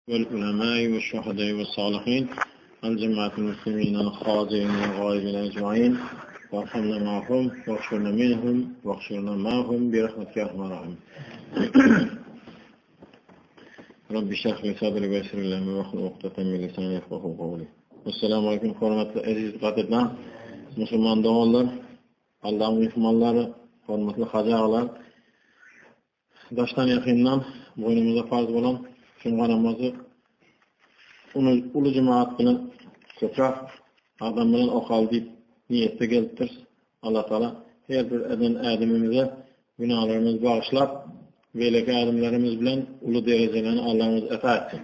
والعلماء والشهداء والصالحين الجماعة المسلمين الخاضعين والغائبين أجمعين وارحمنا معهم واغفرنا منهم واغفرنا معهم برحمتك يا أرحم الراحمين. Rabbi şerh ve sadri ve esirlemi ve hukuqtatan min lisani yefqahu qawli. Assalamu alaykum hurmatli aziz qadirlar, musulmon do'stlar, Alloh mehmonlari, hurmatli hajag'lar, daştan yaqindan bo'ynimizga farz bo'lan Cuma namazı ulu cemaat bilan ko'proq adam bilan o'qal deb niyatga keltirib, Alloh taolo her bir adamimize günahlarımızı bağışlab, veleki adımlarımız bilen ulu derecelerini Allah'ımız efa etsin.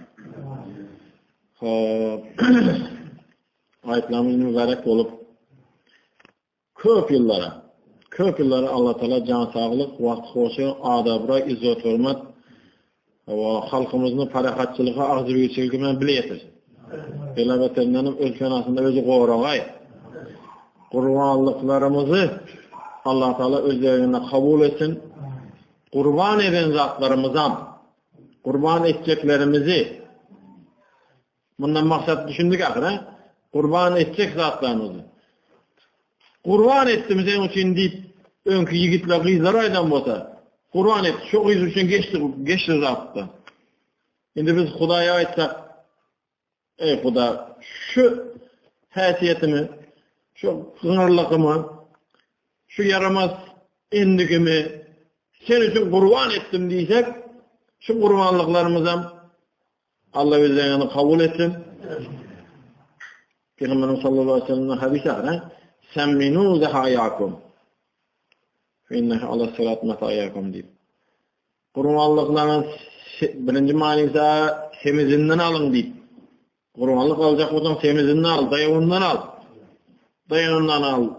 Ayetlerimiz mübarek olup köp yıllara Allah Teala can sağlık, vakit hoşu, adabra, izzet hürmet ve halkımızın parahatçılığa ağzı büyüsülgümen bile yetirsin. Peygamberlerimizin ülken aslında özü qoğrağay. Kurbanlıklarımızı Allah Teala özlerine kabul etsin. Kurban eden zatlarımızdan, kurban edeceklerimizi, bundan maksat düşündük akıra, kurban edecek zatlarımızı. Kurban ettiğimiz en için deyip, önkü yigitler, kızlar aydan olsa, kurban etti, çok kız için geçti zatta. Şimdi biz Huda'ya aytsak, ey Huda, şu haysiyetimi, şu sınırlıkımı, şu yaramaz indikimi, sen için kurban ettim diysek, şu kurbanlıklarımızdan Allah bizlerini kabul etsin. Peygamberimiz sallallahu aleyhi ve sellem'in hadisi var. Semminu zehayakum. Feinnehu ala salat metayakum deyip. Kurbanlıkların birinci manisi semizinden alın deyip. Kurbanlık alacak olsan semizinden al, dayanından al. Dayanından al.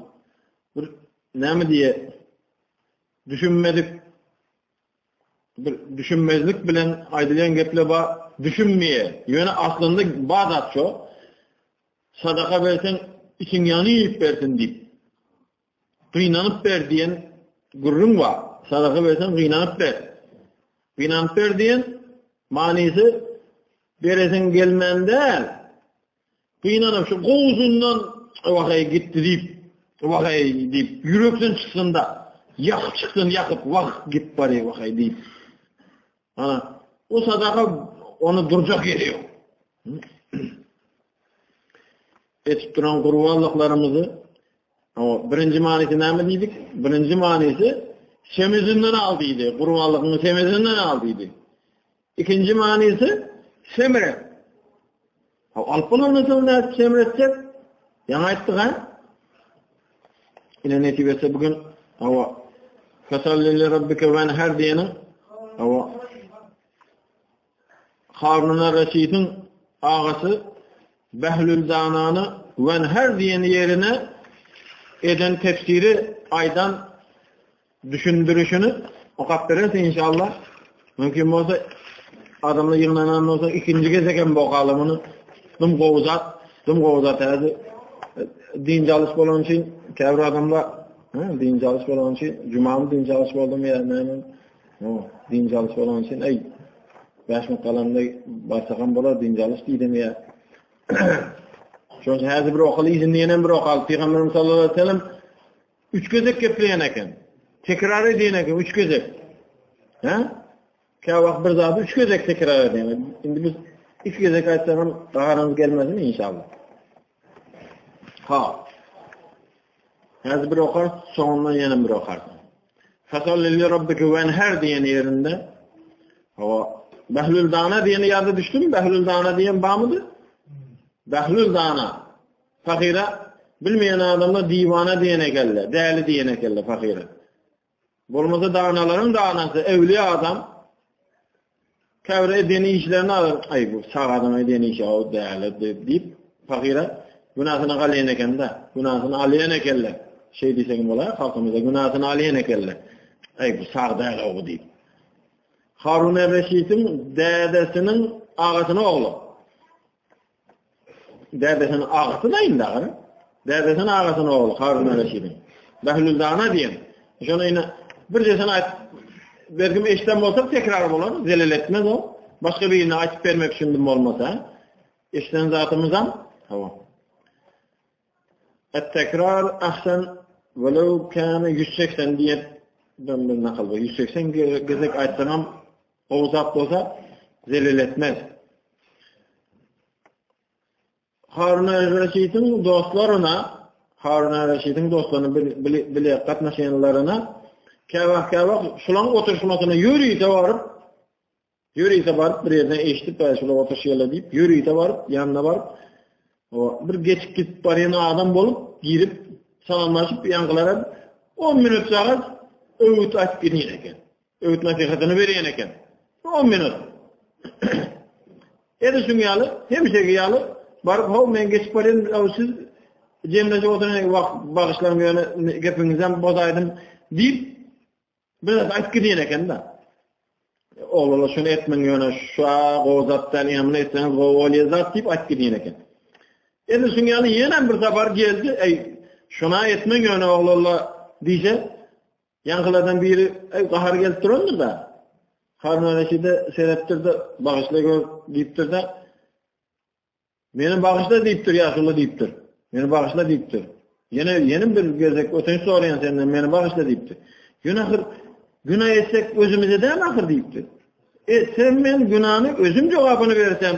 Ne mi diye düşünmezlik bilen aydılan geple düşünmeye. Yöne aslında bazat çok. Sadaka versen için yanı yiyip versin deyip. Kıynanıp ver diyen gurrun var. Sadaka versen kıynanıp ver. Kıynanıp ver diyen manisi veresin gelmen değil. Kıynanıp şu kovuzundan vakaya gitti deyip, yürekten çıksın da yakıp çıksın, yakıp vakit git bari vakay deyip. O sadaka onu duracak yeri yok. Etip duran kurbanlıklarımızı birinci manisi ne mi dedik? Birinci manisi semizinden aldıydı. Kurbanlıkını semizinden aldıydı. İkinci manisi semire. Alpılar nasıl semiretecek? Yana ettik ha? Yine neticesi bugün Fesallili Rabbike venher diyenin Harun Reşid'in ağası Behlül Dana'nı venher diyen yerine eden tefsiri aydan düşündürüşünü okap verirse inşallah mümkün olsa adamla yığınanan olsa ikinci gezeken bu okalımını dım kovuzat din çalışma olan için kevr adamla din çalışma olan için Cuma'mı din çalışma oldum ya din çalışma olan için beş makalamda başlakan bolar din çalış deydim ya şunca her bir okalı izinleyenen bir okal Peygamberimiz sallallahu aleyhi ve sellem 3 gözek kepleyen eken tekrar ediyen eken 3 gözek kavak bir zatı 3 gözek tekrar ediyen şimdi biz 2 gözek açsakın ağırımız gelmez mi inşallah her bir okar sonundan yenen bir okar Fesallili Rabbike venher diyen yerinde Behlül Dana diyeni yerde düştü mü? Behlül Dana diyen bağ mıdır? Behlül Dana. Fakire bilmeyen adamla divana diyene kelle. Değerli diyene kelle fakire. Bulmasa danaların danası. Evliya adam kevre edeni işlerini alır. Ay bu sağ adam edeni işe o değerli deyip fakire günahını aleyene kelle. Günahını aleyene kelle. Şey diysen olayı halkımıza günahını aleyene kelle. Ay bu sağ değerli o deyip. Harun Reşid'in dedesinin ağasının oğlu. Dedesinin ağası da indi ağırı. Dedesinin ağasının oğlu Harun Reşid'in. Behlül Dana diyen. Şunu yine bir cesine ait belki eşten olsa tekrar olur. Zelil etmez o. Başka birine açıp vermek için olmasa. İşten zatımızdan. Tamam. Et-tekrar ahsen velev kâne 180 diye bir nakal var. 180 gezek aytsanam o zat olsa zelil etmez. Harun el-Reşid'in dostlarına bile katnaşanlarına kavak şulan oturuşmasına yürüyse varıp bir yerden eşitip şulan oturuşuyla deyip yürüyse varıp yanına varıp o bir geçip gidip bariyen adam bolup girip salamlaşıp yankılara 10 minut saat öğüt açıp gidiyen eken. Öğüt nasihatını veriyen eken. 10 minut. Edişim yalı, hemşeki yalı barıp men geçip bariyen siz cemlece oturan bağışlarım yöne gepinizden bozaydım deyip biraz açıp gidiyen eken da. Oğlala şunu etmen yöne şu gozattan yanına etseniz gozoliye zat deyip açıp gidiyen eken. Edişim yalı yenen bir sefer geldi. Şuna etmen yöne oğlala diyece yankılardan biri kahar gelip durandır da Harun el-Reşid'e seyrettir de bağışla gör deyiptir de beni bağışla deyiptir yaşlı deyiptir. Beni bağışla deyiptir. Yeni bir gezek öteni sorayan senden beni bağışla deyiptir. Günah etsek özümüze de mi ahır deyiptir. Sen men günahını özüm cevabını versem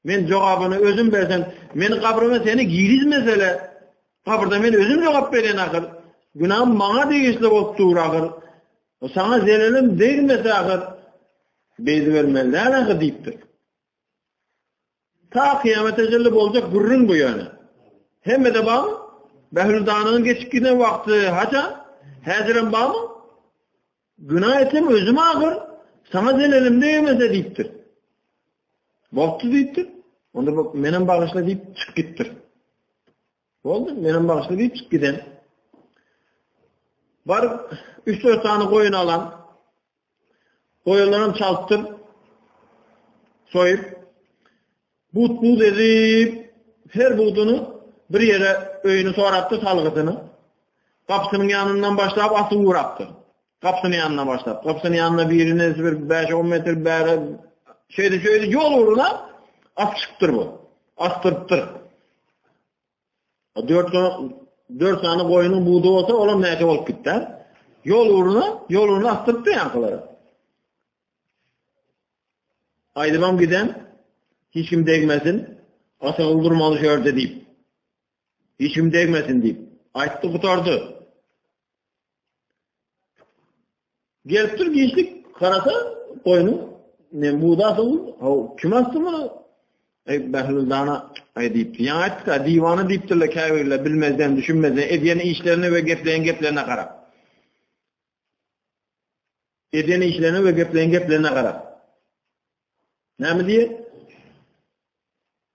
men cevabını özüm versem meni kabrıma seni giriz mesele kabrda men özüm cevap veren ahır. Günahım bana değişli oldu ahır. O sana zelelim değilmese ahır. Beyzi vermeliler ahır deyiptir. Ta kıyamete cellip olacak gurrun bu yöne. Hem de bağlı. Behlül Dağı'nın geçip giden vakti haca. Haziran bağlı. Günah etsem özüme ahır. Sana zelelim değilmese deyiptir. Vakti deyiptir. Onda bak menem bağışla deyip çık gittir. Oldu. Menem bağışla deyip çık giden. Var 3-4 tane koyun alan, koyunlarını çalttır, soyup, but edip, her budunu bir yere öyünü sorattı salgıtını, kapısının yanından başlayıp atı uğrattı. Kapısının yanına başlayıp, kapısının yanına birine 5-10 metre beri, şöyle yol uğruna at çıktır bu, astırttır. 4 tane koyunun buğdu olsa oğlum neyse olup gitter. Yol uğruna astırttı yankıları. Aydımam giden hiç kim değmesin asıl durmalı şöyle deyip hiç kim değmesin deyip ayıttı kutardı. Gelip dur gençlik karasa koyunu buğda asıl kim astı mı? Behlül Dağı'na deyipti. Yani artık divanı deyiptirle kâvirle bilmezden, düşünmezden, ediyeni işlerine ve geplerine karar. Ediyeni işlerine ve geplerine karar. Ne mi diye?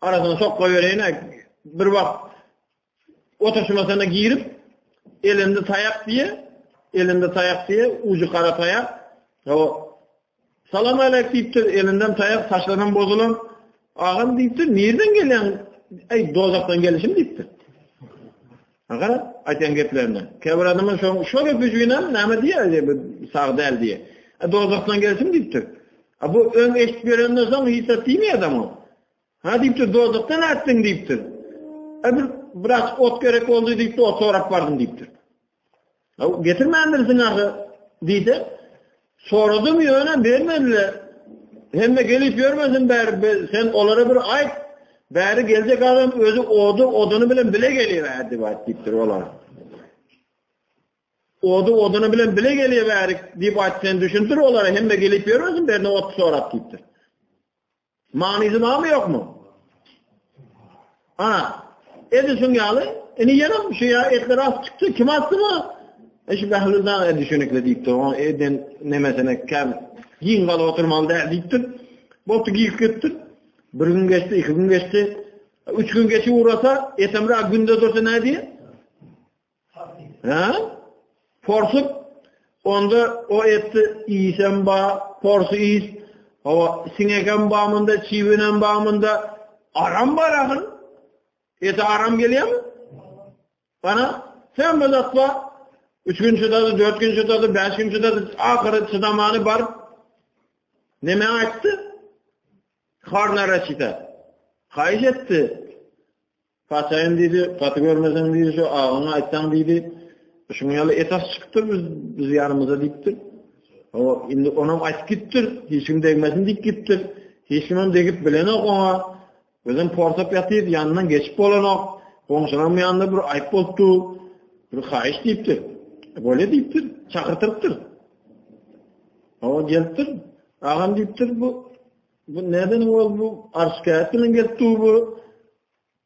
Arasına sok koyvereyine bir vakt oturuşmasına girip elinde tayak diye ucu kara tayak o salam aleyk deyiptir elinden tayak saçlarından bozulan ağam deyiptir, nereden gelen? Dozaktan gelişim deyiptir. Hakara, ayten geplerine. Kebir adamın şu öpücüğüne neyme diye, sağda el diye. Dozaktan gelişim deyiptir. Bu ön eşit görenden sonra hissettiği mi adamı? Ha deyiptir, dozaktan ettin deyiptir. Biraz ot gerek oldu deyiptir, ot sorak vardım deyiptir. Getirmeyendirsin ağı deyiptir. Soradım ya öyle vermediler. Hem de gelip görmesin bari, sen onlara bir ait, bari gelecek adam özü odunu bile geliyor verdi deyiptir olar. Odunu bile geliyor bari deyip sen düşündür olara, hem de gelip görmesin bari ot sorat deyiptir. Manisi var mı yok mu? Edişin yalı, yanım şu ya etler az çıktı, kim attı mı? Şu Behlül Dağı'na düşünükle deyiptir, o eden nemesine kem, yiyin kalı oturmalı der deyiptir. Botu giyip gittir. Bir gün geçti, 2 gün geçti. 3 gün geçi uğrasa, etemra günde dursa ne diye? Porsup, onda o eti iyisen bağ, porsu iyiyiz. O sineken bağımında, çivinen bağımında aram var akın. Eti aram geliyor mu? Bana, sen bezatla 3 gün çıdadı, 4 gün çıdadı, 5 gün çıdadı, ahırı çıdamanı var. Neme açtı? Karna reçite. Kayış etti. Paçayın dedi, patı görmesen dedi, şu ağına etsen dedi. Şunu yalı etas çıktır biz yanımıza deyiptir. O indi onam ayt gittir. Hiç kim degmesin deyip gittir. Hiç kim onu degip bilene ona. Özüm portap yatıydı, yanından geçip olanak. Komşunun yanında bir ayıp oldu. Bir kayış deyiptir. Böyle deyiptir. Çakırtırıptır. O geliptir. Ağam deyiptir bu neden ol bu arşkayetinin getdi bu?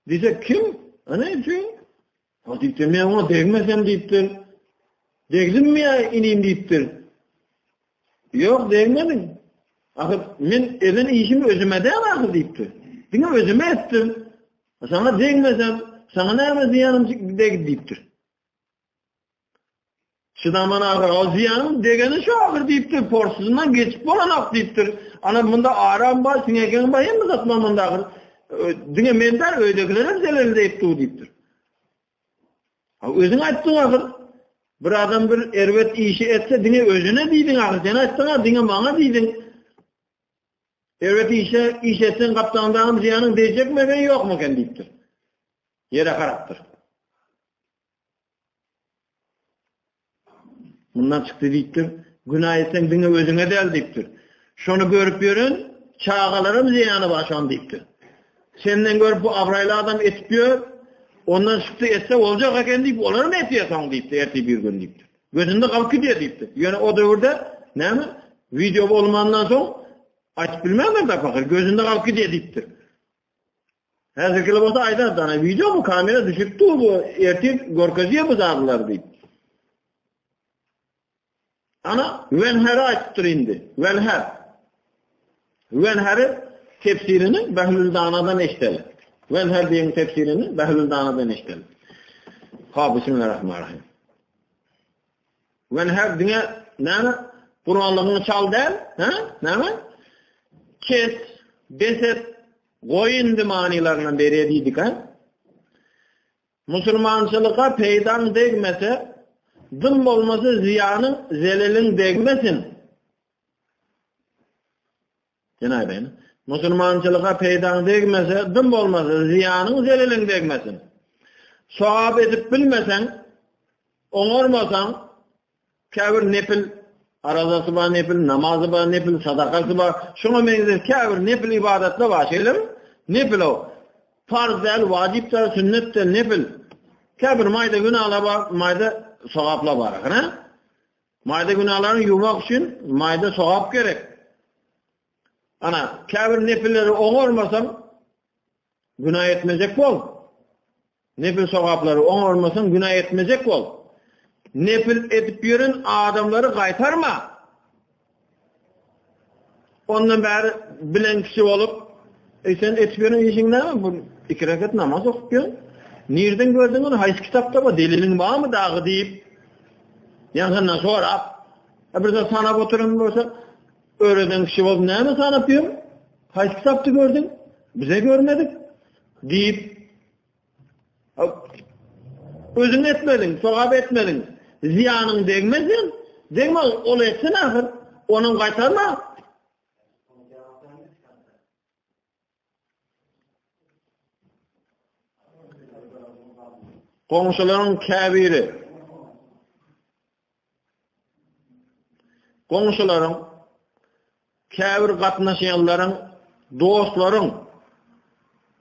Dice kim? Ana için? O deyiptir. Men ona degmesem deyiptir. Degdim mi ya ineyim deyiptir. Yok degmedim. Ahir men edin işimi özüme de ahir deyiptir. Dine özüme ettim. Sana degmesem sana näme ziyanım degdi deyiptir. Şudaman ağır o ziyanım degeni şu ağır deyiptir. Porsuzundan geçip bolanak deyiptir. Ana bunda aram var, sineken var, hem mi zatmamında ağır? Dine mender öylekilerim zeleli deyipti o deyiptir. Özün ayttın ağır. Bir adam bir ervet işi etse dine özüne diydin ağır. Sen ayttın ağır, dine bana diydin. Ervet iş etsen kaptandan ziyanın diyecek mi ben yok mu kendi deyiptir. Yere karaktır. Bundan çıktı deyiptir. Günah etsen dine özüne del deyiptir. Şunu görüp görün, çağalarım ziyanı başan deyiptir. Senden görüp bu abraylı adam etmiyor, ondan çıktı etse olacak eken deyip, olur mu etiyorsan deyiptir, eti bir gün deyiptir. Gözünde kalıp gidiyor deyiptir. Yani o devirde, ne mi? Video olmandan sonra, açıp bilmem de fakir, gözünde kalıp gidiyor deyiptir. Her zekili olsa aydan sana video mu kamera düşüktü bu, eti görközüye bu zağlılar deyip. Ana, venher'e açtır indi, venher. Venher'i tefsirini Behlül Dana'dan eşiteli. Venher diyen tefsirini Behlül Dana'dan eşiteli. Bismillahirrahmanirrahim. Venher diye näme? Kur'anlığını çal der, näme? Kes, beset, goyun dimanilarından beri deydik ha. Musulmançılığa peydan degmese, dım olması ziyanın, zelelin degmesin. Cenab-ı Hak, Musulmançılığa peydan degmese, dım olması ziyanın, zelelin degmesin. Soğab edip bilmesen, oňormasan, käbir nepil, arazası var nepil, namazı var nepil, sadakası var. Şuna menzir käbir nepil ibadetle var şeyler, nepil o. Farz del, vacip del, sünnet del, nepil. Käbir mayda günahla var, mayda soğapla var. Mayda günahlarını yumak için mayda soğap gerek. Ana, käbir nepilleri oňormasan, günah etmeyecek bol. Nepil soğapları oňormasan, günah etmeyecek bol. Nepil edip yürün adamları kaytarma. Ondan beri bilen kişi olup, sen edip yürün işin ne mi? Bu 2 rekat namaz okuyorsun. Nereden gördün onu? Hays kitapta mı? Delilin var mı dağı deyip. Yanından sonra bir de sana oturun olsa öğreden kişi olup ne mi sana yapıyorum? Hays kitapta gördün. Bize görmedik. Deyip özün etmedin, soğab etmedin. Ziyanın degmesin. Degme ol etsin ahir. Onun kaytarma. Komşuların kâbiri. Komşuların, kâbir katnaşayanların, dostların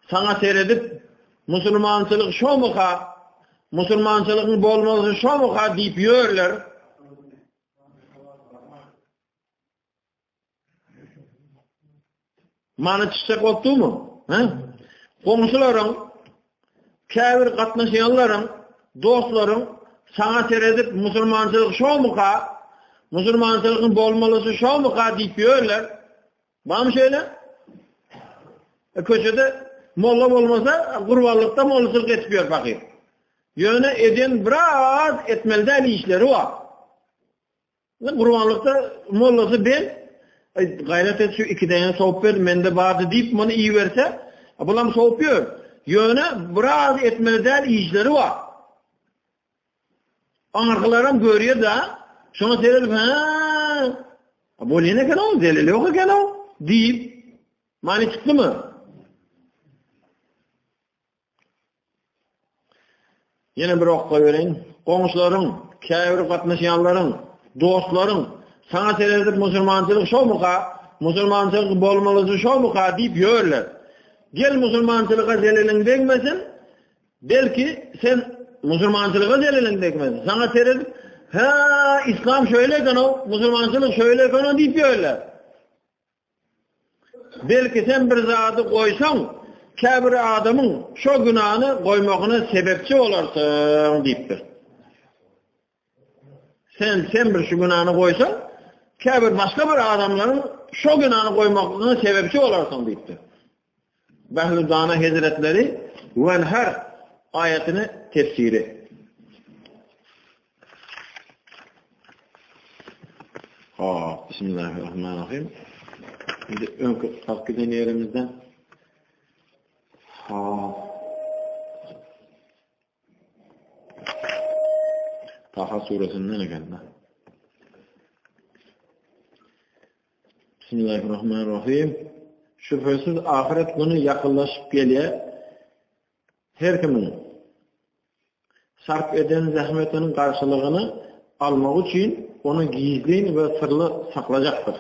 sana seyredip Musulmançılık şo muka, Musulmançılığın bolması şo muka deyip yörler. Mana çıkacak oldu mu? Komşuların, kâbir katnaşayanların, dostların sana seyredip Musulmançılık şo muka, Musulmançılığın bolmalısı şo muka deyip yörler. Var mı şöyle? Köşede molla olmasa kurbanlıkta mollasılık etmiyor fakir. Yöne eden biraz etmelde işleri var. Kurbanlıkta mollası ben gayret et şu 2 tane soğuk ver, mende vardı deyip bunu iyi verse, bulam soğuk yiyor. Yöne biraz etmelde işleri var. Anarkalarım görüyor da, şuna seyredip, bu ne kadar o, zelili yok kadar o, deyip, Mani çıktı mı? Yine bir okla vereyim. Komşuların, kâfir katnaşanların, dostların sana seyredip musulmançılık şo mu ka? Musulmançılık bolmalısı şo mu ka deyip yörler. Gel musulmançılığa zelelin degmesin. Belki sen musulmançılığa zelelin degmesin. Sana seyredip ha İslam şöyleyken o, musulmançılık şöyleyken o deyip yörler. Belki sen bir zatı koysan kâfir adamın şu günahını koymakına sebepçi olarsın deyiptir. Sen bir şu günahını koysan kâfir başka bir adamların şu günahını koymakına sebepçi olarsın deyiptir. Behlül Dana Hazretleri Venher ayetini tefsiri. Bismillahirrahmanirrahim. Şimdi ön kalkıdan yerimizden Taha suresinden geldi. Bismillahirrahmanirrahim. Şüphesiz ahiret günü yakınlaşıp geliyor. Her kimin sarf eden zahmetinin karşılığını almak için onu gizliyin ve sırlı saklayacaktır.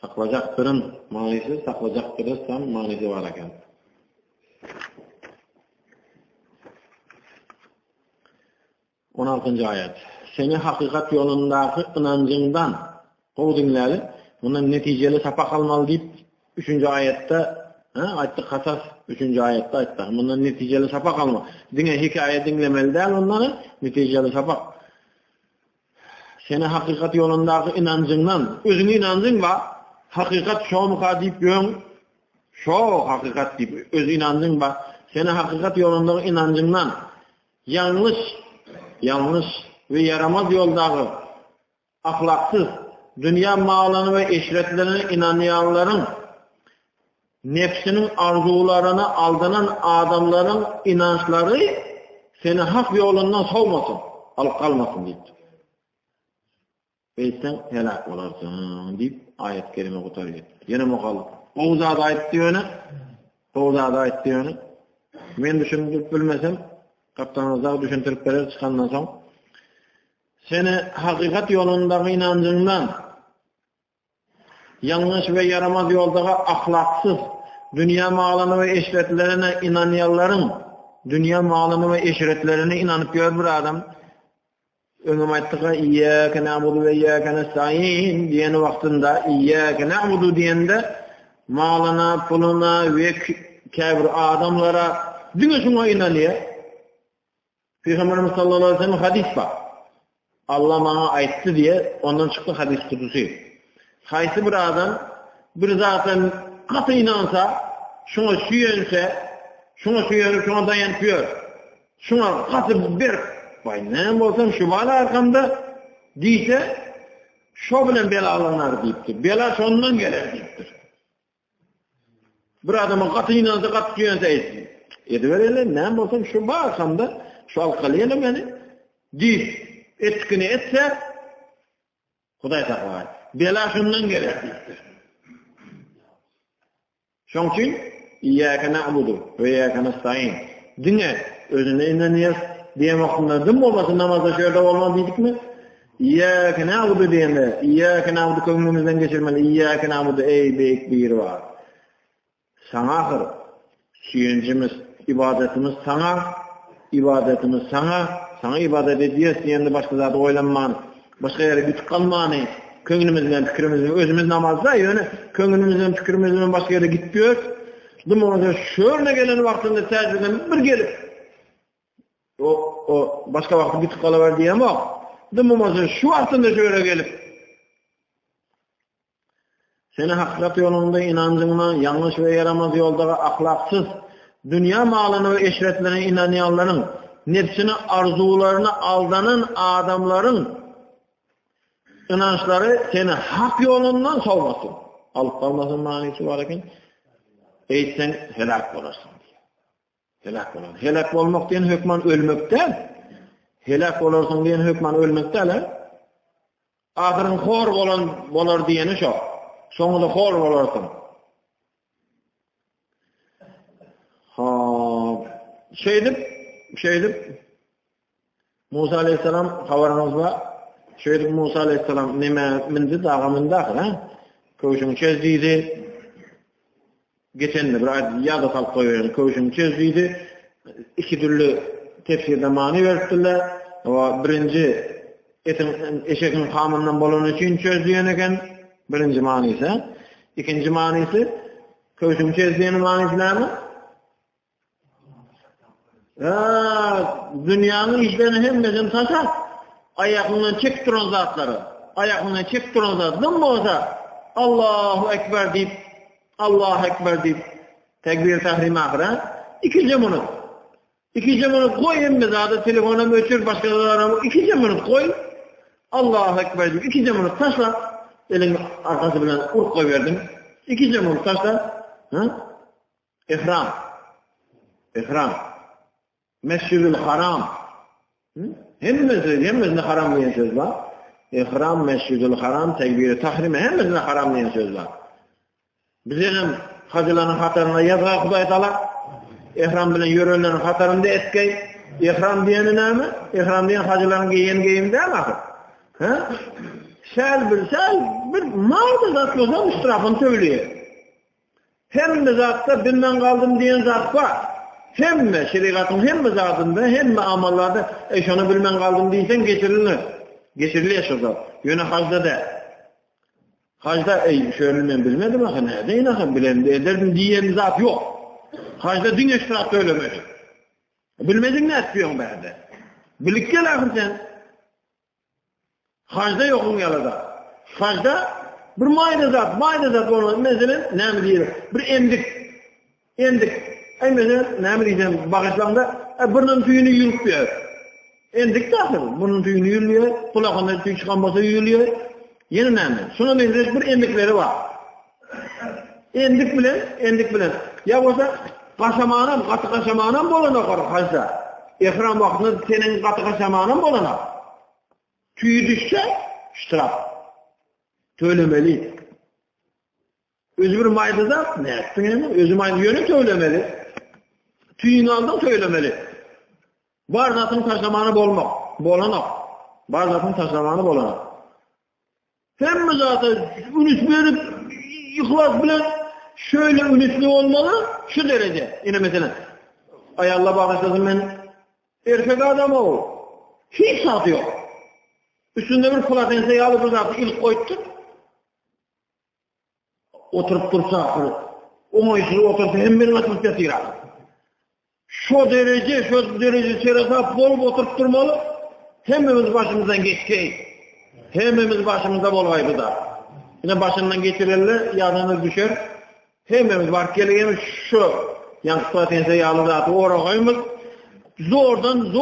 Saklayacaktırın manisi, saklayacaktırırsam manisi var ekan. On 16. ayet. Seni hakikat yolundaki inancından kovdingleri, bundan neticeli sapak almalı deyip 3. ayette ayette Kasas 3. ayette ayette. Bundan neticeli sapak alma. Dine hikaye dinlemeli değil onları, neticeli sapak. Seni hakikat yolundaki inancından, özünü inancın var, hakikat şo muka deyip yön, şo hakikat deyip öz inancın var. Seni hakikat yolundaki inancından yanlış ve yaramaz yoldaki ahlaksız, dünya malını ve işretlerine inananların, nefsinin arzularına aldanan adamların inançları seni hak yolundan savmasın, alıp kalmasın deyip. Ve sen helak olarsın deyip ayet-i kerime kurtarıyor. Yine mukallı. Oğuz'a da ayet diyor. Men düşünüp bilmesem, kaptanınıza düşüntürüp verir çıkandan sonra seni hakikat yolundaki inancından yanlış ve yaramaz yoldaki ahlaksız, dünya malını ve işretlerine inananların, dünya malını ve işretlerine inanıp gör bir adam, önüm ayttığa İyyâke na'budu ve iyyâke nestaîn diyen vaktinde, İyyâke na'budu diyende malına, puluna ve kâfir adamlara dünya şuna inanıyor. Peygamberimiz sallallahu aleyhi ve sellem hadis var. Allah bana ayıttı diye ondan çıktı hadis kutusu. Haysi bir adam bir zaten katı inansa, şuna süyense, şuna dayanıyor. Şuna katı bir vay ne olsam şu bana arkamda deyse şu bilen belalanır deyiptir. Bela sonundan gelir deyiptir. Bir adama katı inansa, katı süyense etsin. Ediverelim ne olsam şu bana arkamda şu alkalayalım yani deyip etkini etse Huday takvar. Bela şundan gelir deyiptir. Şunun için İyyâke na'budu ve iyyâke nestaîn. Dine özüne inanıyız diye vaktinde dım olmasın namazda şöyle olmaz dedik mi? İyyâke na'budu diyende İyyâke na'budu kömrümüzden geçirmeli. İyyâke na'budu ey büyük bir var. Sana ahır. Süyüncümüz, ibadetimiz sana, sana ibadet ediyoruz diyende başka zatı oylanman, başka yere gütük kalmanı, köngülümüzden, fikrimizden, özümüz namazda yani köngülümüzden, fikrimizden başka yere gitmiyor. Dım olmasa şöyle gelen vaktinde secdeden bir gelip o başka vakti gütük kalıver diyem o. Dım olmasa şu vaktinde şöyle gelip seni hakikat yolunda inancına yanlış ve yaramaz yoldaki ahlaksız, dünya malını ve işretlerine inananların, nefsine arzularına aldanan adamların inançları seni hak yolundan savmasın. Alıp kalmasın manisi var ekan. Sen helak olasın diye. Helak olasın. Helak olmak diyen hükman ölmekten. Helak olasın diyen hükman ölmekten. Ahırın hor bolar diyeni şu. Sonunda hor olarsın. şeydip Musa aleyhisselam havarımız var. Şeydip Musa aleyhisselam nime mindi dağa mindi ha? Köşün çözdüydü. Geçen de bir ayet yağda salp koyuyor. Köşün çözdüydü. İki türlü tefsirde mani verdiler. O birinci eşekin hamından bolan için çözdüyen eken birinci manisi. İkinci manisi köşün çözdüğünün manisi ne mi? Dünyanın işlerini hem de taşar. Ayakından çek duran zatları. Ayakından çek duran zatları. Değil mi olsa? Allahu Ekber deyip Allahu Ekber deyip tekbir tahrim ahira. İkinci minut koy hem de zaten telefona möçür başkalarına ikinci minut koy. Allahu Ekber deyip ikinci minut taşla. Elin arkası bilen urk koyverdim. İkinci minut taşla. İhram. Mescid-ül Haram. Hemmizde haram diyen söz var. İhram, Mescid-ül Haram, tekbir-i tahrime hemmizde haram diyen söz var. Bizim hacıların hatarına yazga Huday Taala ihram bilen yörönlerin hatarında eskey. İhram diyeni näme? İhram diyen hacıların giyen giyim değil mi? Şel bir mağda zat yozan istirafını söylüyor. Hem de zatta bilmem kaldım diyen zat var. Hem şeriatın hem zatında hem amallarda şunu bilmem kaldım diysen geçirilir şu zat. Yine hacda da. Hacda şöyle ben bilmedim ha ne deyinakın bilen ederdim diyen zat yok. Hacda din iştirak söylemedi. Bilmedin ne etmiyorsun bende. Bilik gel akın sen. Hacda yokun yalada. Hacda bir mayda zat onu mesela ne mi diyor? Bir endik. Ay mesela ne mi diyeceğim bağışlamda bunun tüyünü yürütüyor. Endik dağılır. Bunun tüyünü yürüyor. Kulakında tüy çıkan basa yürüyor. Yeni ne mi? Şuna benzer bir endikleri var. Endik bilen. Ya olsa katı kaşamanam bolana hacda. İhram vaktinde senin katı kaşamanam bolana. Tüyü düşse ştraf. Söylemeli. Özü bir mayda ne ettin yani? Özü mayda yönü söylemeli. Tüyünü aldın söylemeli. Var zatın taşlamanı bolana. Var zatın taşlamanı bolana. Hem mi zaten ünüs verip ihlas bilen şöyle ünüslü olmalı şu derece. Yine mesela ay Allah bağışlasın ben erkek adam o. Hiç satı yok. Üstünde bir platenseyi alıp uzatı ilk koyduk. Oturup dursa o mayısını otursa hem benim atılıp yatıyor. Şu derece serasa bol oturup durmalı. Hemimiz başımızdan geçkeyiz. Hemimiz başımızda bolgay bu da. Yine başından geçirirler, yadınız düşer. Hemimiz var geleceğimiz şu. Yani platenseyi alıp uzatı orayımız. Zordan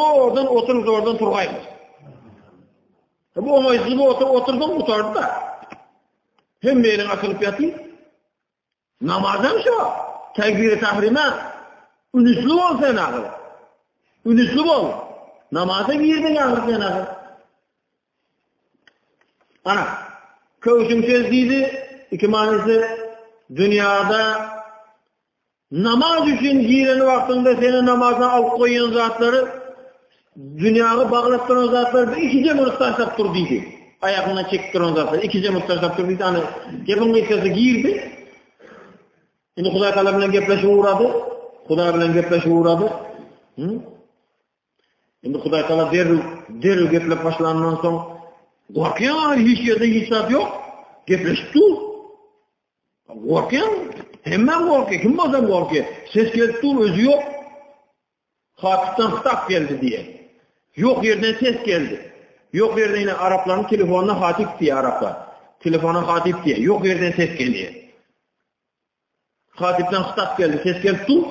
oturup zordan turgayımız. Bu o mayısını oturdum tutardı da. Hem benim akılıp yatıyor. Namazdan şu. Tekbir-i tahrime. Ünüslü ol sen ağır. Ünüslü ol. Namaza girdin ağır sen ağır. Ana. Köşüm sözdiydi. İki manisi dünyada namaz için giren vaktinde senin namazdan alıp koyun zatları dünyayı bağlattıran zatları ikice muhtaçlık dur deydi. Ayakına çektiren zatları ikice muhtaçlık dur deydi. Hani yapın kıskası girdi. Şimdi Huday Teala bilen gepleşip uğradı. Şimdi Huday Teala derru geplep başlandan sonra korkuyan hiç yerde hiç zat yok. Gepleşip dur. Korkuyan hemen korkuyor. Kim bazen korkuyor? Ses geldi dur özü yok. Hatipten hıtak geldi diye. Yok yerden ses geldi. Yok yerden yine Arapların telefonuna hatip diye Araplar. Telefona hatip diye. Yok yerden ses geliyor. Hatipten hıtak geldi. Ses geldi dur.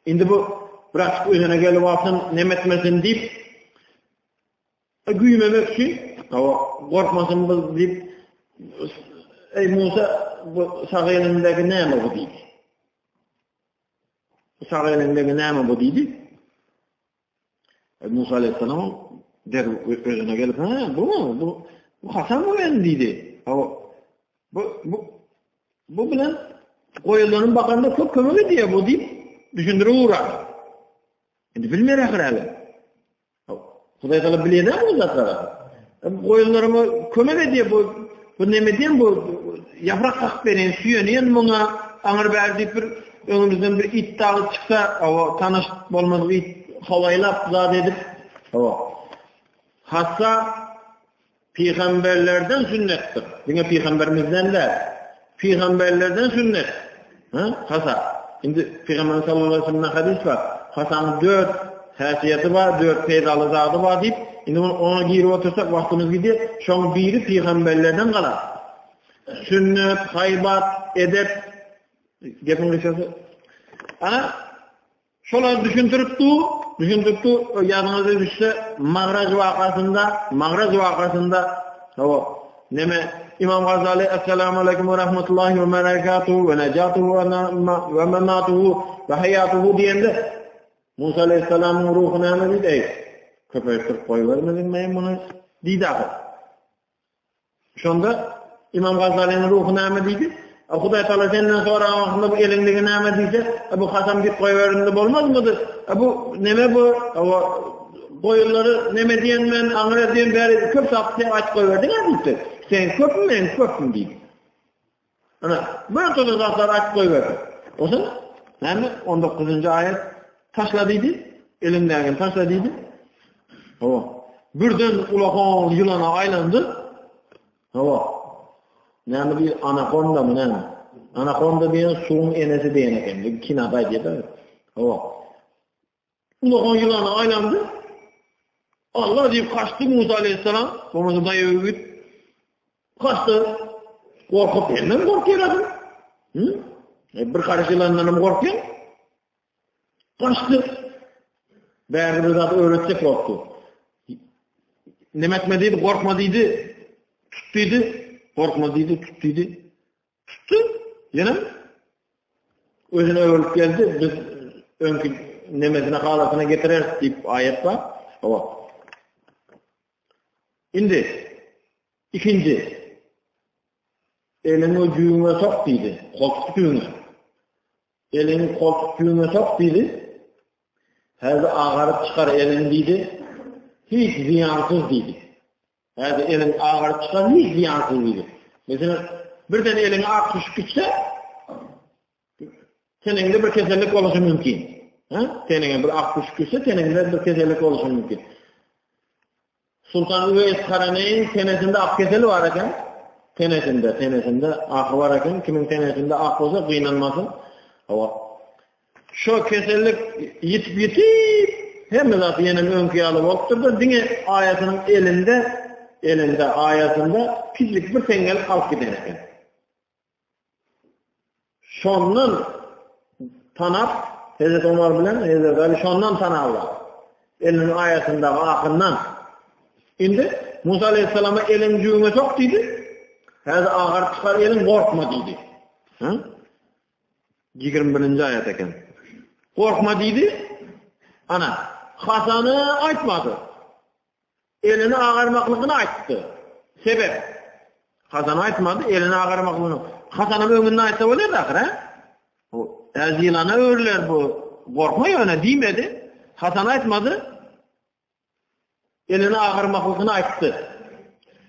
Şimdi bu bırakıp özüne gelip altın nemetmesin deyip güymemek için korkmasın deyip ey Musa bu sağ elindeki neyme bu deydi. Sağ elindeki neyme bu deydi. Musa Aleyhisselam der özüne gelip bu Hasan mı ben deydi. Bu bilen koyulanın bakanda çok kömürü diye bu deyip düşündürü uğradı. Endi bilmerek herhalde. Hudaý Taala bilýär bu zatlary. Goýunlarymy kömek edýär bu neme diýen bu yaprak kakıp beren süýenýän muňa aňyr berdi bir öňümizden bir it dagy çyksa, tanış bolmaz it hawaýlap zat edip, hassa peygamberlerden sünnetdir. Diňe peygamberimizden de peygamberlerden sünnet. Hassa. Indi Peygamber sallallahu aleyhi ve sellem'den hadis var. Hasanın 4 häsiýeti var, 4 peýdaly zady var diýip, indi ona girip otursak wagtymyz gidiyor. Şoň biri peygamberlerden galar. Sünnet, haybat, edep gepin geçýärdi. Ana şolar düşündiripdi ýadyňyza düşse Magraj wakasynda neme İmam Gazali Esselamu Aleyküm ve Rahmetullahi ve Merakatuhu ve Necatuhu ve Mematuhu ve Hayatuhu diyende Musa Aleyhisselam'ın ruhuna emedi deyip köpektir koy vermedin miyim bunu deydi akı. Şonda İmam Gazali'nin ruhuna emediydi. Hudaý Taala senden sonra aklında bu elindeki emediyse bu Hasan bir koy verinde olmaz mıdır? Bu neme bu koyunları neme diyen men angra diyen beri köp saptı aç koy verdin ya sen köp mü ben köp mü deyip. Ana böyle tozu zatlar aç koy verdi. O zaman yani 19. ayet taşladıydı. Elimden taşladıydı. Birden ulağan yılana aylandı. Yani bir anakonda mı ne? Anakonda diyen suyun enesi diyen eken. Bir kinabay diye de. Ulağan yılana aylandı. Allah deyip kaçtı Musa Aleyhisselam. Sonra da yövüt. Kaçtı. Korkup benden korkuyor adam. Bir karış yılandan mı korkuyor? Kaçtı. Bäri bir zat öğretecek korktu. Nemetmediydi, korkmadıydı. Tuttuydu. Korkmadıydı, tuttuydu. Tuttu. Yine özüne öğretip geldi. Biz önkü nemesine halasına getireriz deyip ayet var. Şimdi ikinci elini o düğüne sok deydi. Koltuk düğüne. Elini koltuk düğüne sok deydi. Her ağarıp çıkar elini deydi. Hiç ziyansız deydi. Her elini ağarıp çıkar hiç ziyansız deydi. Mesela birden elini ak düşük gitse teninde bir keselik oluşu mümkün. Tenine bir ak düşük gitse teninde bir keselik oluşu mümkün. Sultan Üveys Karaneyn tenesinde ak keseli var eken. Tenesinde akı var eken. Kimin tenesinde ak olsa kıynanmasın. Şu keselik yitip hem de zaten yine önkıyalı olurdu. Dine ayetinin elinde ayetinde pislik bir tengel kalk giden eken. Şondan tanap Hazreti Ömer bilen Hazreti Ali şondan tanarlar. Elinin ayetinde akından. Şimdi Musa Aleyhisselam'a elin cüğüne sok deydi. Hadi ağır çıkar elin korkma deydi. 21. ayet eken. Korkma deydi. Ana Hasan'ı açmadı. Elini ağarmaklığını açtı. Sebep. Hasan'ı açmadı. Elini ağarmaklığını. Hasan'ın önünü açsa öyle de akır. Yılana öğürler bu. Korkma yöne demedi. Hasan'ı açmadı. Elini ağarmaklığını açtı.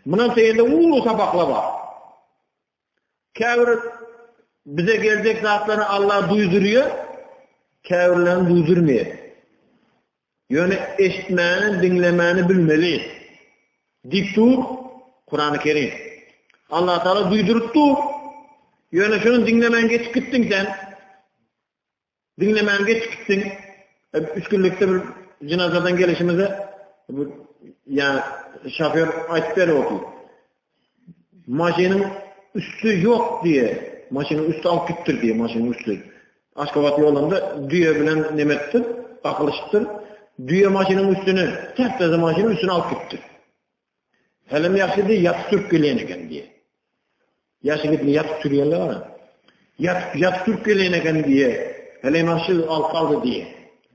Bunun seyinde uğulu sapakla var. Kâfir bize gelecek zatlarını Allah duyduruyor. Kâfirlerini duydurmuyor. Yani eşitmeni, dinlemeni bilmeli. Diktur, Kur'an-ı Kerim. Allah Teala duydurttu. Yani şunu dinlemen geçip gittin sen. Dinlemen geçip gittin. 3 günlükte bir cenazadan gelişimize yani şoför açıkları okuyor. Maşinin üstü yok diye. Maşinin üstü alıp gittir diye maşinin üstü. Aşkabat yolunda düğe bilen nimettir, akılıştır. Düğe maşinin üstünü, teptezi maşinin üstünü alıp gittir. Helim yaxşı diye yatı Türk geleyineken diye. Yaşı gittin yatı Türkiye'li var ya. Yatı Türk geleyineken diye. Helim yaxşı alıp kaldı diye.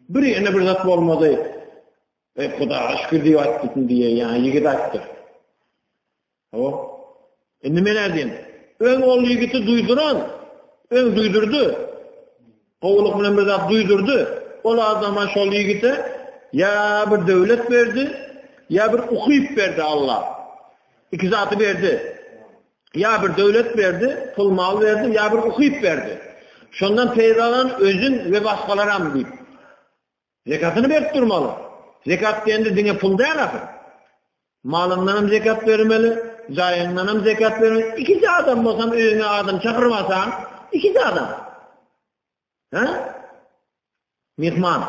Bir yerine bir zat olmadı. Kuda şükür diye attıkın diye yani yigit attır. Nime nereden? Ön oğlu yigiti duyduran, ön duydurdu. Kovuluk bilen bir zat duydurdu. o adama şol yigite ya bir devlet verdi, ya bir ukuyup verdi Allah. İki zatı verdi. Ya bir devlet verdi, pul mal verdi, ya bir ukuyup verdi. Şondan peydalan özün ve başkalara deyip. Zekatını verip durmalı. Zekat deyende dine pul değil akı. Malından hem zekat vermeli, zayından hem zekat vermeli. İkisi adam olsam özüne adam çakırmasan, ikisi adam. Ha? Mihman,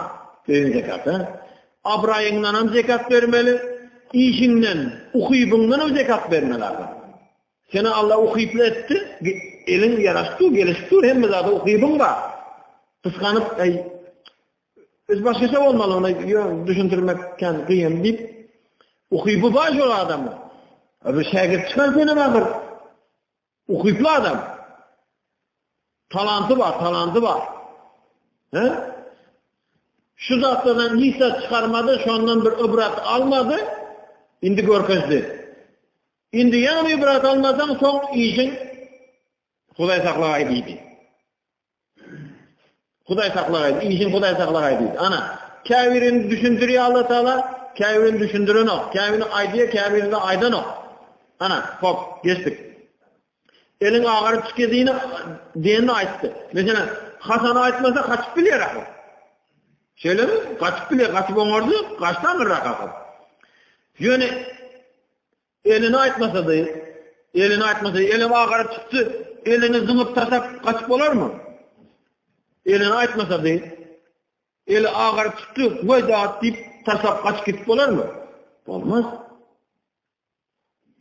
özün zekat. Ha? Abrayından hem zekat vermeli, işinden, ukuyubundan hem zekat vermeli akı. Seni Allah ukuyuplu etti, elin yaraştı, gelişti, hem zaten ukuyubun var. Kıskanıp, öz başkası olmalı ona düşündürmekken kıyım deyip, ukuyupu var o adamı. Bir şagird çıkar seni bakır. Ukuyuplu adam. Talantı var. He? Şu zatlardan hisse çıkarmadı, şondan bir ibrat almadı, indi görkezdi. İndi yan ibrat almadan son işin Huday saklagaydı. Huday saklagaydı. İşin Huday saklagaydı. Ana, kafirin düşündürüyor Allah Teala, kafirin düşündüren o. Kafirin aydıya, kafirin de aydan o. Ana, hop, geçtik. Elin ağarı çıkediğini diyenini ayıttı. Mesela Hasan'a ayıtmasa kaçıp biliyor rakı. Şöyle mi? Kaçıp biliyor, kaçıp onurdu, kaçtan mı rakı? Yani elini ayıtmasa da, elin ağarı çıktı, elini zımıp tasak kaçıp olur mu? Elini ayıtmasa da, eli ağarı çıktı, vay dağıt deyip tasak kaçıp gitip olur mu? Olmaz.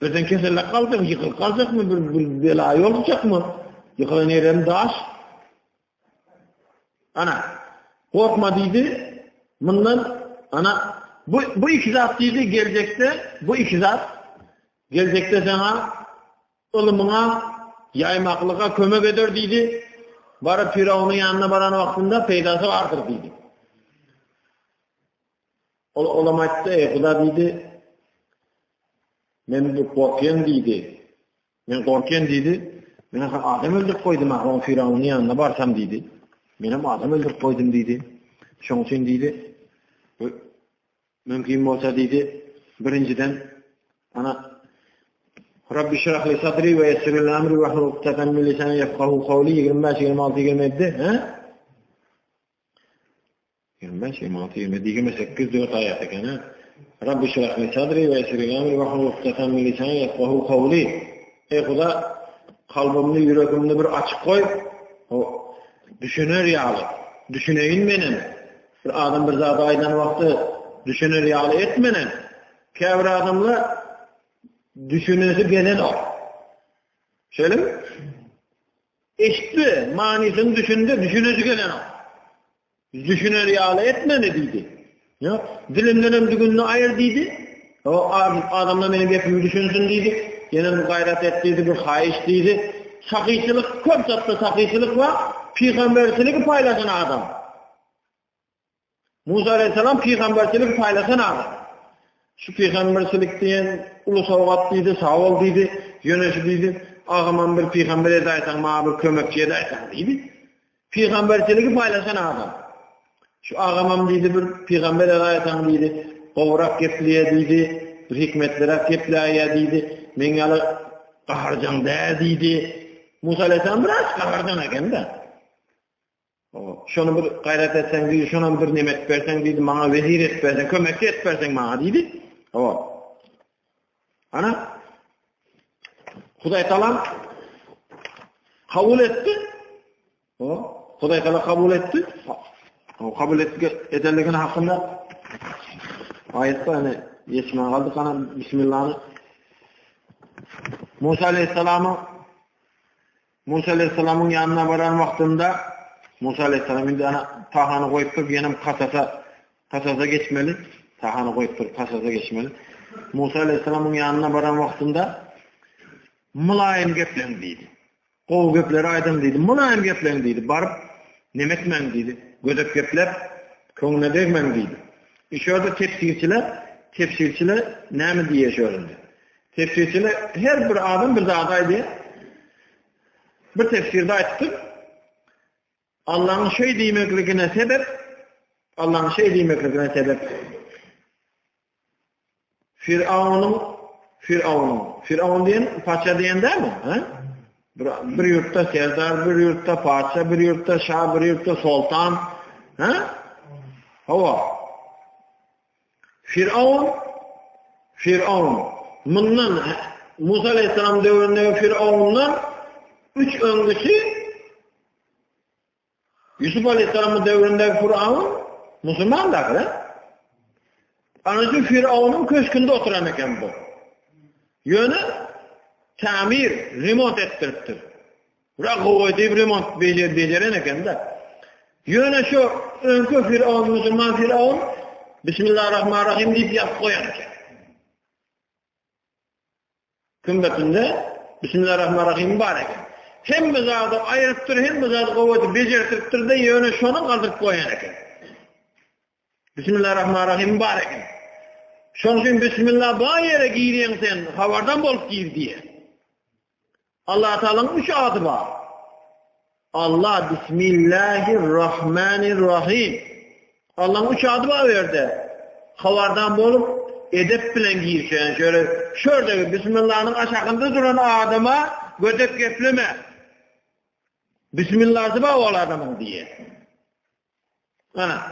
Öten keserle kalacak, yıkıl kalacak mı? Bir belayı olacak mı? Yıkılan yerim daş. Ana, korkma deydi. Bundan, ana, bu iki zat deydi gelecekte sana ılımına, yaymaklığa kömek eder deydi. Barıp Firavun'un yanına varan vaktinde peydası vardır deydi. Olamaydı, Kuda deydi. Men korkuyen deydi. Men adam öldürüp koydum o Firavun'un yanına barsam deydi. Benim adam öldürüp koydum deydi. Şoň üçin deydi. Mümkin bolsa deydi. Birinciden ana Rabbi şrah li sadri ve yessir li amri ve hlul ukdatan min lisani yefqahu qawli 25-26-27 ha? 25-26-28 4 ayet ekan ha. Rabbi şrah li sadri ve yessir li amri ve hlul ukdatan min lisani yefqahu qawli. Ey Huda, kalbimni, yüreğimni bir açık koy. O düşünür yağlı. Düşüneyin benim. Bir adam bir zat aydan vakti düşünür yağlı etmenen. Kevr adamla düşünüsü gelen o. Şöyle mi? İşte manisini düşündü, düşünüsü gelen o. Düşünür yağlı etmeni deydi. Ya, dilimden düğününü ayır deydi. O adamla benim yapımı düşünsün deydi. Yine bir gayret ettiydi, bir hayiş deydi. Sakıyçılık, köp çatlı sakıyçılık var. Peygamberçilik paylaşan adam. Musa Aleyhisselam peygamberçilik paylaşan adam. Şu peygamberçilik diyen ulus avukat deydi, sağ ol deydi, yönetici deydi. Ağaman bir peygamber edaysan, bana bir kömekçi edaysan deydi. Peygamberçiliği paylaşan adam. Şu ağamam deydi, bir peygamber edaysan deydi. Kovrak kepliye deydi, bir hikmetlere kepliye deydi. Men yalı kaharcan da deydi. Musa Aleyhisselam biraz kaharcan eken de. Şonu bir gayret etsen deydi, şona bir nimet versen deydi, bana vezir et versen, kömekçi et versen bana deydi. Ana, Huday Taala kabul etti. Huday Taala kabul etti. O kabul edenlerin hakkında ayette hani yetmeye kaldık ana Bismillah'ı. Musa Aleyhisselam'ın yanına varan vaktinde Musa Aleyhisselam'ın da tahanı koyup dur, yenim kasasa geçmeli. Tahanı koyup dur, kasasa geçmeli. Musa Aleyhisselam'ın yanına varan vaktinde mulayim geplen deydi. Kov gepleri aydın deydi. Mulayim geplen deydi. Barıp nemetmen deydi. Gözep geplep köňüne degmen deydi. Şurada tefsirçiler näme diye şöyle. Tefsirçiler her bir adam bir zataydı. Bir tefsirde aytdı. Allah'ın şey diýmekligine sebep Allah'ın şey demeklerine sebep. Firavun diyen paça diyen değil mi? Ha? Bir yurtta serdar, bir yurtta paça, bir yurtta şah, bir yurtta sultan. Ha? Hava. Firavun. Bundan Musa Aleyhisselam devrinde Firavun'dan 3 öncüsü Yusuf Aleyhisselam'ın devrinde Firavun Müslüman da. Anacı Firavun'un köşkünde oturan eken bu. Yönü tamir, remont ettiriptir. Rakı deyip remont beceren eken de. Yönü şu önkü Firavun, Müslüman Firavun Bismillahirrahmanirrahim deyip yap koyan eken. Kümbetinde Bismillahirrahmanirrahim mübarek. Hem bizadı ayırıptır, hem bizadı kuvveti becertiriptir de yönü şunu kazık koyan eken. Bismillahirrahmanirrahim mübarek. Şonun için Bismillah bağ yere giydiyen sen, havardan bolup giyir diye. Allah Teala'nın 3 adı var. Allah Bismillahirrahmanirrahim. Allah'ın 3 adı var verdi. Havardan bolup edep bilen giyirsen, şöyle Bismillah'ın aşağında duran adama gödep gepleme. Bismillah'ı var o adamın diye. Ana.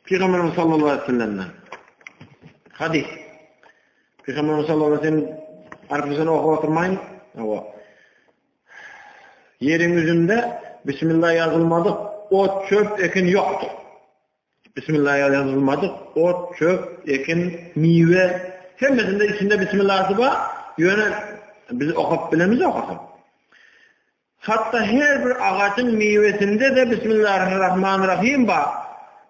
Peygamberimiz sallallahu aleyhi ve sellem'den. Hadis. Peygamberimiz sallallahu aleyhi ve sellem arkasına okup oturmayın. Yerin yüzünde Bismillah yazılmadı. Ot, çöp, ekin yoktu. Bismillah yazılmadı. Ot, çöp, ekin, meyve. Hepsinde içinde Bismillah'ı var. Yöne biz okup bilemiz okusun. Hatta her bir ağacın meyvesinde de Bismillahirrahmanirrahim var.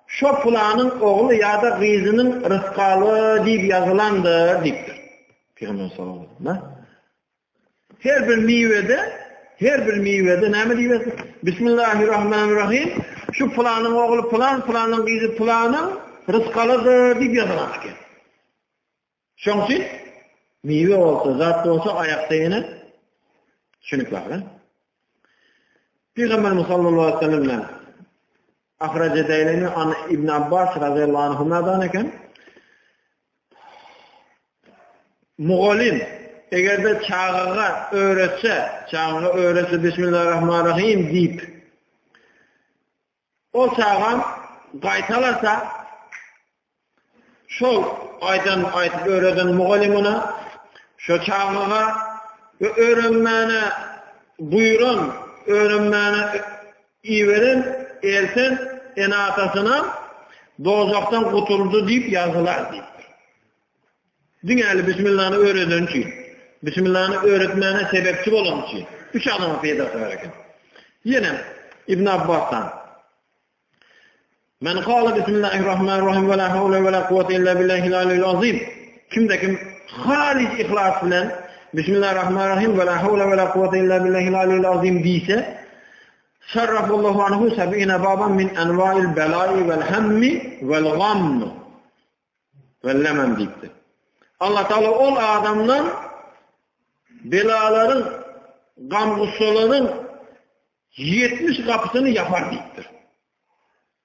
Şu fulanın oğlu ya da kızının rızkalı deyip yazılandır deyiptir. Peygamber sallallahu aleyhi ve sellem. Her bir meyvede ne mi diyorsun? Bismillahirrahmanirrahim. Şu fulanın oğlu fulanın kızı fulanın rızkalıdır deyip yazılandır. Şunun için meyve olsa, zat olsa ayakta yine şunluklar. Peygamber sallallahu aleyhi ve sellem'le Ahrace Deylemi an İbn Abbas radıyallahu anhuma'dan eken Muğalim eğer de çağığa öğretse Bismillahirrahmanirrahim deyip o çağın qaytalarsa şol aydan aytıp öğreden Muğalimuna şu çağığa öğrenmene buyurun öğrenmene iyi verin elsen en atasına dozaktan kurtuldu deyip yazılar deyip. Dünyayla Bismillah'ını öğreden için, Bismillah'ını öğretmene sebepçi olan için. 3 adama peydası verirken. Yine İbn Abbas'tan Men kâle Bismillahirrahmanirrahim ve la havle ve la kuvvete illa billahil aliyyil azim. Kimde hariç ihlas bilen Bismillahirrahmanirrahim ve la havle ve la kuvvete illa billahil aliyyil azim deyse Şerrafallahu anhu seb'ine baban min enva'il belâi vel hemmi vel gamm vel lemem deyipti. Allah Teala ol adamdan belaların, gamgussoların 70 kapısını yapar deyiptir.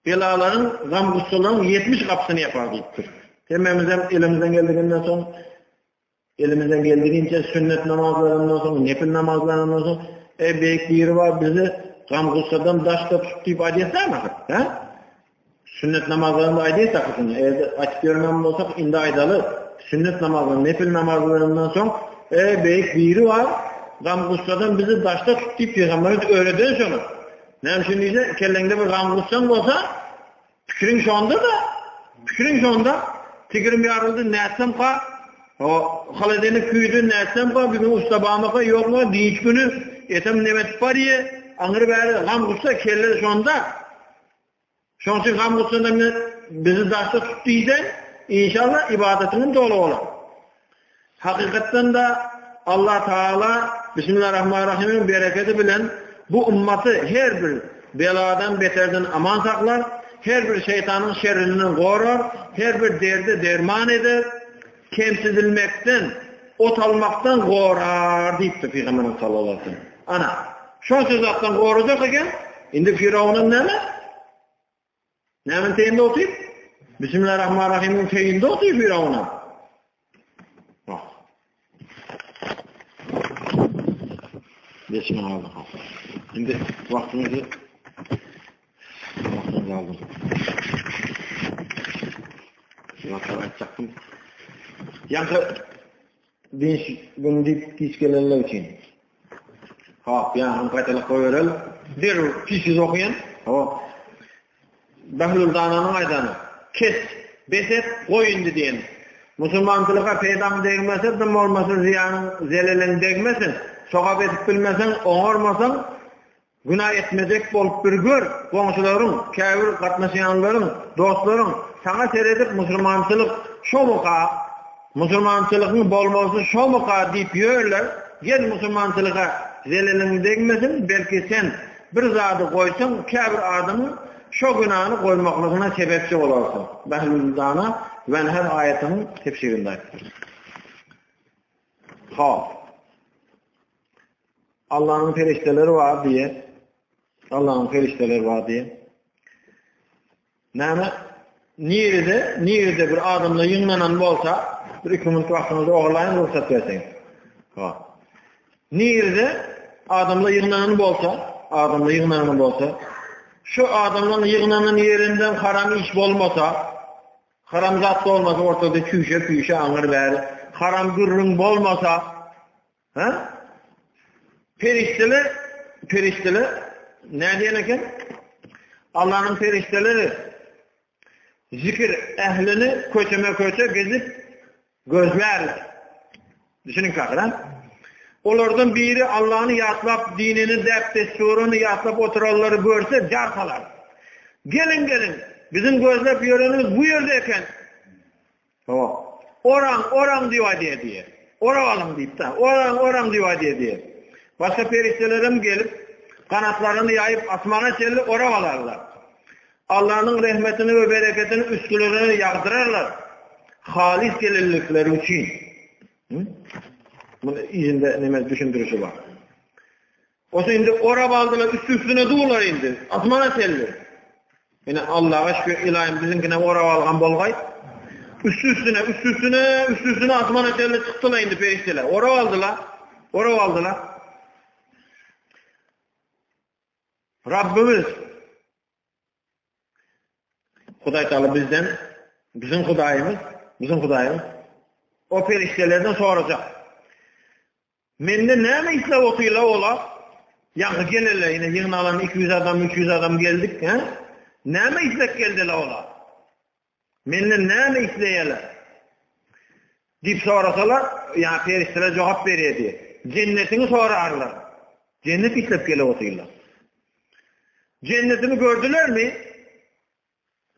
Belaların, gamgussoların 70 kapısını yapar deyiptir. Tememizden elimizden geldiğinden sonra elimizden geldiğince sünnet namazlarından sonra, nefil namazlarından sonra büyük bir yeri var bizi gamgussadan daşta tutuyup adiyetler mi? Sünnet namazlarında aydiyet takısını. Eğer açık görmem olsak indi aydalı. Sünnet namazlarının, nefil namazlarından sonra büyük bir yeri var. Gamgussadan bizi daşta tutuyup Peygamberimiz öğreden sonra. Ne şimdi ise kellende bir gamgussan olsa fikrin şu anda Tigrim yarıldı ne etsem ka o haladeni küydü ne etsem ka bir ustabağıma ka yok mu dinç günü etem nemet pariye anır beri gamgussa kelle şu anda şu için gamgussandan bizi daşta tuttuysa inşallah ibadetinin dolu olur. Hakikaten de Allah Teala Bismillahirrahmanirrahim'in bereketi bilen bu ümmeti her bir beladan beterden aman saklar, her bir şeytanın şerrinden korur, her bir derde derman eder, kemsizilmekten, ot almaktan korur deyipti Peygamberimiz sallallahu aleyhi ve sellem. Ana, şu sözaktan koruyacak eken, indi Firavun'un ne mi? Näme teyinde otyp? Bismillahirrahmanirrahim'in teyinde otyp Firavuna. Bismillah. Şimdi vaktimizi aldım. Şurada açacaktım. Yankı bunu deyip kişilerle için. Hop, yani kaytalık koyuyorlar. Bir kişiz okuyan. Hop. Behlül Dana'nın aydanı. Kes, beset, koyundu diyen. Musulmancılığa peydam değmese, dım olmasın, ziyanın, zelelin değmesin. Sokap etip bilmesen, oğurmasan, günah etmeyecek bolup bir gör. Komşuların, kâfir katnaşıyanların, dostların, sana seyredip musulmancılık şomuka, musulmancılığın bolması şomuka deyip yörler. Gel musulmancılığa zelelin değmesin, belki sen bir zadı koysan, kâfir adamın şu günahını koymaklığına sebepçi olarsın. Behlül Dana ve her ayetinin tefsirinde ayettir. Allah'ın ferişteleri var diye. Allah'ın ferişteleri var diye. Niyede bir adamla yığınanan olsa, bir hükümet vaktinizi oğurlayın, ruhsat versin. Niyede adamla yığınanan olsa, şu adamların yığınanan yerinden haram iş olmasa, haram zat olmasa, ortada küşe anır beri, haram gürrün olmasa, Ferişteler ne diyen Allah'ın ferişteleri zikir ehlini köçe gezip gözlerler. Düşünün kakıran. Onlardan biri Allah'ını yatlap, dinini, desturunu yatlap oturalları görse carsalar. Gelin, bizim gözlep yöreniz bu yerdeyken oran diyor diye. Oravalım deyip de, oran diyor diye. Başka feriştelerim gelip kanatlarını yayıp asmana çelip oravalarlar. Allah'ın rahmetini ve bereketini üstlerine yağdırarlar. Halis gelirlikleri için. Bunun izinde neme düşündürüsü var. O şimdi oravaldılar, üstüne doğular indi. Asmana çelip. Yani Allah'a şükür ilahim bizimkine oravalgan bolgay. Üstüne asmana çelip çıktılar indi ferişteler. Oravaldılar. Rabbimiz Huday Teala bizim Hudayımız o feriştelerden soracak. Mende näme isle otuyla ola? Yankı gelirler yine yığınalan 200 adam 300 adam geldik. Näme islek geldiler ola? Mende näme isleyeler? Dip sorasalar, yani ferişteler cevap veriyor diye. Cennetini sorarlar. Cennet islep gele otuyla. Cennetimi gördüler mi?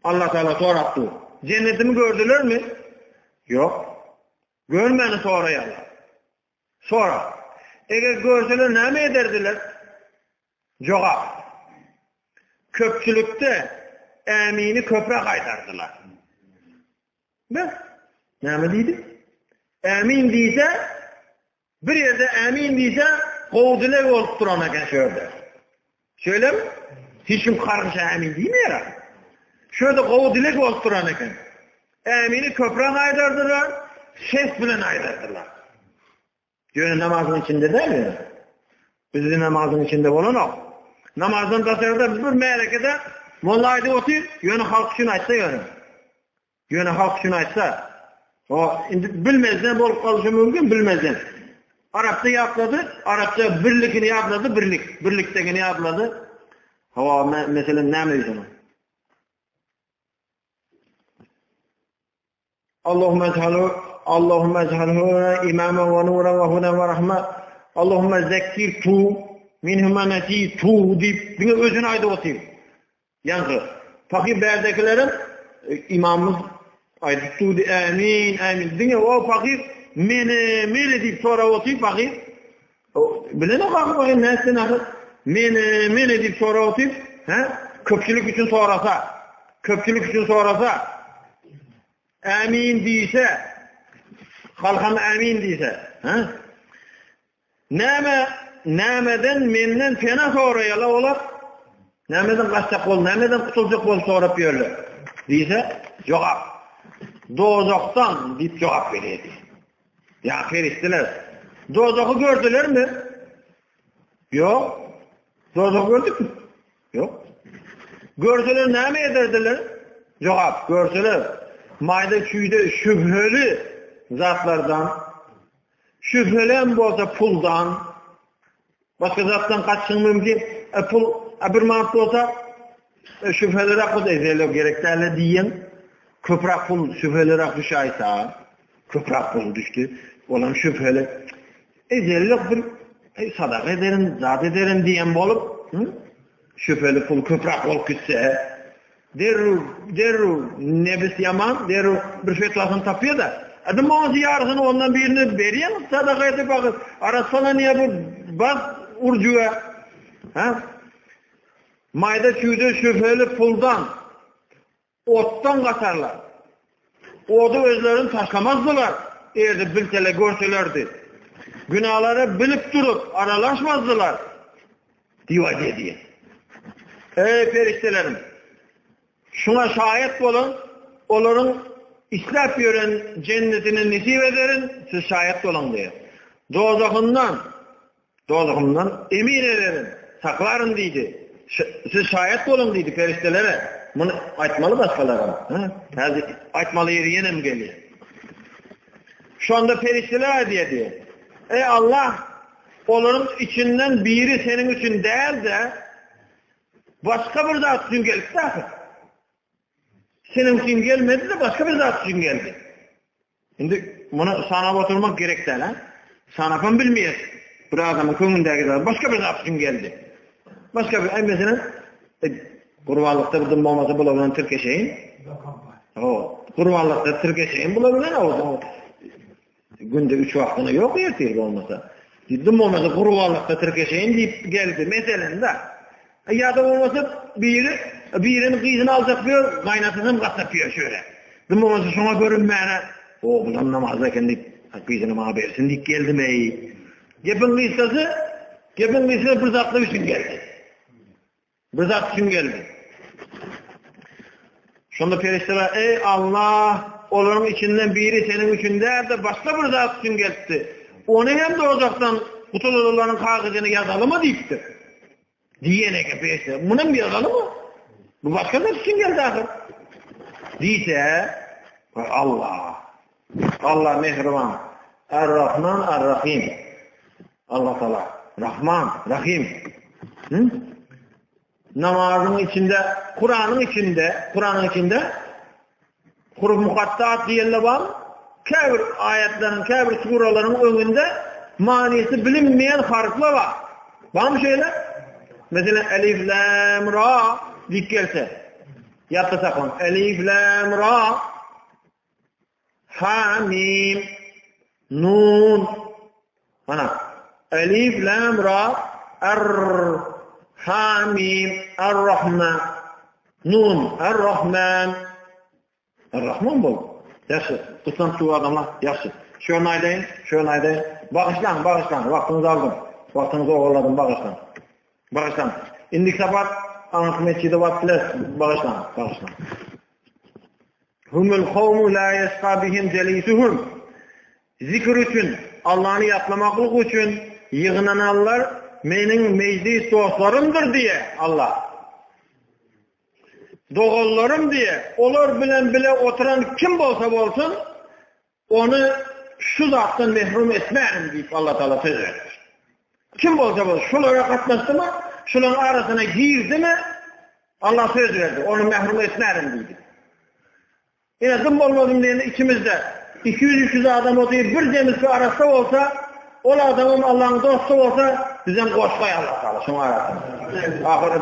Allah Teala sorattı. Cennetimi gördüler mi? Yok. Görmeni sorayalar. Sonra. Eğer görseler ne mi ederdiler? Cevap. Köpçülükte emini köpre kaytardılar. Ne mi deydi? Emin deyse, bir yerde emin deyse, kovdular olup durana gen şöyle. Şöyle mi? Hiç kim kargışa emin değil mi yara? Şöyle kovdular olup durana gen. Emini köpre kaytardılar, ses bile kaytardılar. Yönü namazın içinde değil mi? Bizi namazın içinde olan o. Namazın tasarıda bir melekede mollaydı otur, yönü halk şunu açsa yönü. Yönü halk şunu açsa, o bilmezden bolup kalışı mümkün, bilmezden. Arapça yapladı, Arapça birlikini yapladı, birliktekini yapladı. Hava mesela ne mevzunu? Allahümme ec'alhu imamen ve nuran ve huden ve rahmet. Allahümme zekkirtu minhuma nesitu deyip bir özünü ayda otayım. Yankı. Fakir berdekilerin imamımız ayda tutu amin amin. Dünya o fakir mene deyip sonra otayım fakir. Bilene bakın nesli nakıl. Mene deyip sonra otayım. Köpçülük için sorasa amin deyse halkam amin deyse Nämeden menden fena sorayalar olar. Nämeden kaçacak bol, nämeden kutulacak bol sorap ýörler. Diýse, jogap. Dozokdan diýip jogap berýärdi. Ya ferişteler. Dozoky gördülermi? Yok. Dozok gördükmi? Yok. Görseler näme ederdiler? Jogap, görseler. Mayda küýde şüpheli zatlardan, şüphelen bolsa puldan, başka zatdan kaçsın mümkün. Pul bir manat bolsa şüphelirak bu ezelek gereklerle diýen. Köprak pul şüphelirak düşaysa, köprak pul düştü. Olan şüpheli. Ezelek bir sadaka ederim, zat ederim diýen bolup, şüpheli pul köprak bolup gitse, derru nebis yaman, derru bir fetlasını tapıyor da, adam bazı yarısını ondan birini berýän, sadaka edip bakır, arasana niye bu baz urcuya, mayda küýde şüpheli puldan, ottan kaçarlar. Odu özlerini taşlamazdılar. Eğer bilseler, görselerdi. Günahları bilip durup aralaşmazdılar. Diye diye. Ey periştelerim! Şuna şahit olun, onların İslam gören cennetini nisip ederin, siz şahit olun diye. Dozakından emin ederin, sakların deydi. Siz şahit olun deydi periştelere. Bunu aytmalı başkalarına. Aytmalı yeri yine mi geliyor? Şu anda perişteler diye. Ey Allah, onların içinden biri senin için değil de başka bir zat için geldi. Senin için gelmedi de başka bir zat için geldi. Şimdi bunu sana oturmak gerek değil. Sana falan bilmeyiz. Bir adamın könlündeki zat başka bir zat için geldi. Başka bir mesela kurbanlıkta bir dımba olmasa bulabilen Türkeşeyin. Kurbanlıkta Türkeşeyin bulabilen o. Günde 3 vaktini yok yertir olmasa. Dımba olmasa kurbanlıkta Türkeşeyin deyip geldi. Meselen de. Ya da olmasa birinin kıyısını alacak bir kaynatısını katlatıyor şöyle. Dımba olmasa şuna görünmeyene. O bundan namazdayken deyip kıyısını bana versin deyip geldim ey. Gepin kıyısası bir zatlı için geldi. Bir zat için geldi. Şunda perişteler, ey Allah, onların içinden biri senin için değil de başka bir zat için geldi. Onu hem de ocaktan kutuluların kağıdını yazalım mı deyipti. Diyene ki perişteler, bunu mu yazalım mı? Bu başka zat için geldi ahir. Diyse, Allah mehriban, Er-Rahman, Er-Rahim. Allah Teala, Rahman, Rahim. Namazın içinde, Kur'an'ın içinde Kur'an mukaddat diyenler var. Kâbir ayetlerin, kâbir suraların önünde manisi bilinmeyen harfler var. Var mı şöyle? Mesela elif, lam, ra dik gelse. Yaptı sakın. Elif, lam, ra ha, mim, nun. Bana. Elif, lam, ra, Hamim, Er-Rahman, Nun, Er-Rahman. Er-Rahman bol. Yaxşı. Kısam şu adamlar. Yaxşı. Şöyle aydayın. Bağışlan. Vaktinizi aldım. Vaktinizi oğurladım. Bağışlan. İndik sabah anlatmaya vaktiniz. Bağışlan. Humul kavmu la yesqa bihim celisuhum. Zikr için, Allah'ını yaplamaklık için yığınananlar menin meclis dostlarımdır diye Allah. Doğullarım diye. Olur bile oturan kim olsa olsun onu şu zattan mehrum etmeyelim deyip Allah Teala söz verir. Kim olsa olsun şulara katlaştı mı, şunun arasına girdi mi Allah söz verdi. Onu mehrum etmeyelim deyip. Yine zım olmadım diye içimizde 200-300 adam oturup bir cemisi arasında olsa o adamın Allah'ın dostu olsa bizden koşkay Allah Teala şunun arasında.